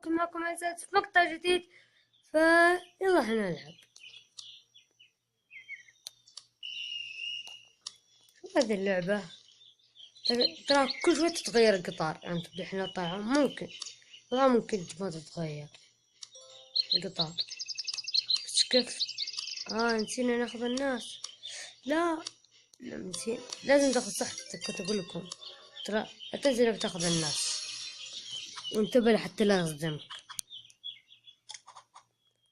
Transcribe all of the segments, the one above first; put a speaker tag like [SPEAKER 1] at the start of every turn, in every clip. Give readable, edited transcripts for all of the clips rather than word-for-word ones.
[SPEAKER 1] معكم ممتاز في مقطع جديد. فيلا حنلعب. شوف هذه اللعبة، ترى كل شوي تتغير القطار. يعني تبدي احنا طالعة ممكن والله ممكن ما تتغير القطار. بس كيف؟ نسينا ناخذ الناس. لا نسينا، لازم تاخذ صح. كنت اقول لكم ترى لا تنزل بتاخذ الناس، وانتبه حتى لا يصدمك.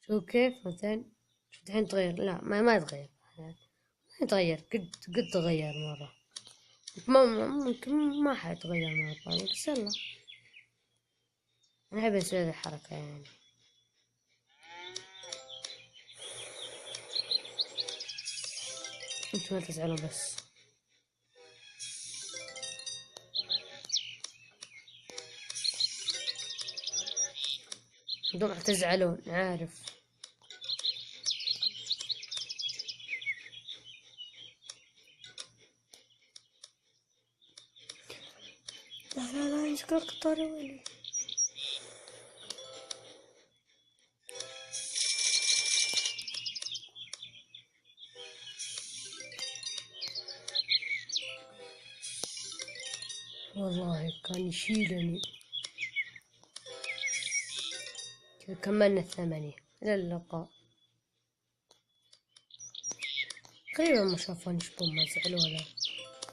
[SPEAKER 1] شو كيف مثلا الحين تغير؟ لا ما يتغير، ما يتغير. قد تغير مرة، ممكن ما حيتغير مرة ثانية. بس يلا أنا أحب أسوي هذه الحركة يعني. انتوا ما تزعلوا بس. انتوا راح تزعلون عارف. لا يمسك القطار يا ويلي. والله كان يشيلني. كملنا 8. إلى اللقاء. غريبة ما شافوني شبون ما زعلوا ولا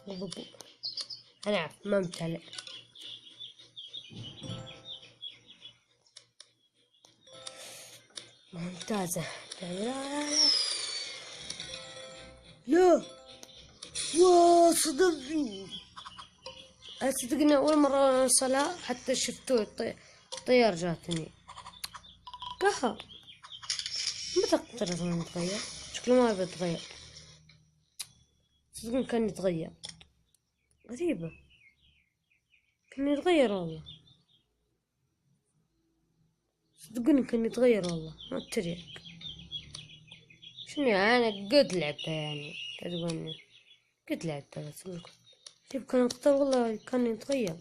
[SPEAKER 1] غضبوا. أنا أعرف ما امتلئ. ممتازة. لا صدقني. صدقني أول مرة أوصلها حتى شفتوه طيار جاتني قهر. متى قدرت انه يتغير؟ شكله ما بيتغير. صدقني كان يتغير. غريبة كان يتغير والله. صدقني كان يتغير والله ما اتريق. شنو انا قد لعبتها يعني تقولني قد لعبتها. بس شوف كان القطار والله كان يتغير.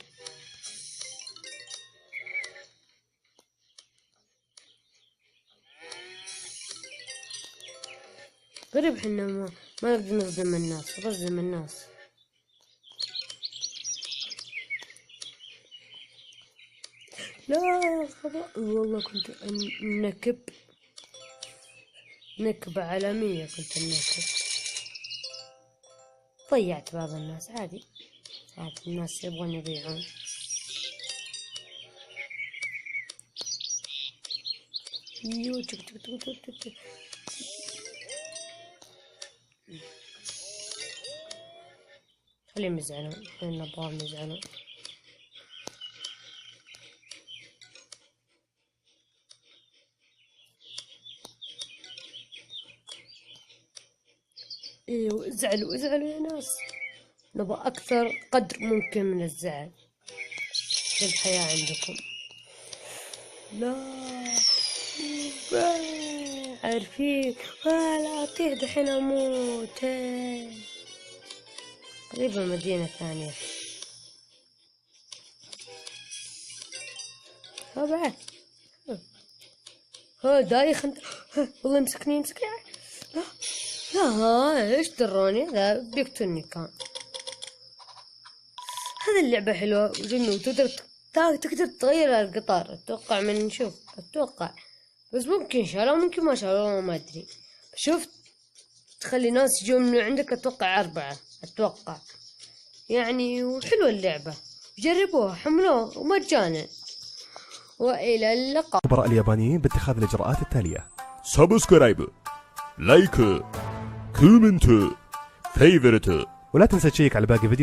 [SPEAKER 1] غريب حنا ما نقدر نصدم الناس. نصدم الناس. لا خطأ والله. كنت نكبة عالمية. كنت النكب. ضيعت بعض الناس عادي. الناس يبغون يضيعون. خليهم يزعلون. خلينا نبغاهم يزعلون. ايوه ازعلوا يا ناس. نبغى اكثر قدر ممكن من الزعل في الحياة عندكم. لا عارفين لا طيح دحين اموت. قريبة مدينة ثانية. بعد دايخ انت. والله يمسكني. لا ايش دروني؟ لا بيقتلني كان. هذه اللعبة حلوة وجميلة وتقدر تغير القطار. اتوقع من نشوف بس ممكن شالوه ممكن ما شالوه ما ادري. شفت تخلي ناس يجون من عندك. اتوقع 4 اتوقع يعني. وحلوة اللعبة جربوها حملوها ومجانا. والى اللقاء.
[SPEAKER 2] خبراء اليابانيين باتخاذ الاجراءات التالية: سبسكرايب، لايك، كومنت، فيفرت، ولا تنسى تشيك على باقي فيديو.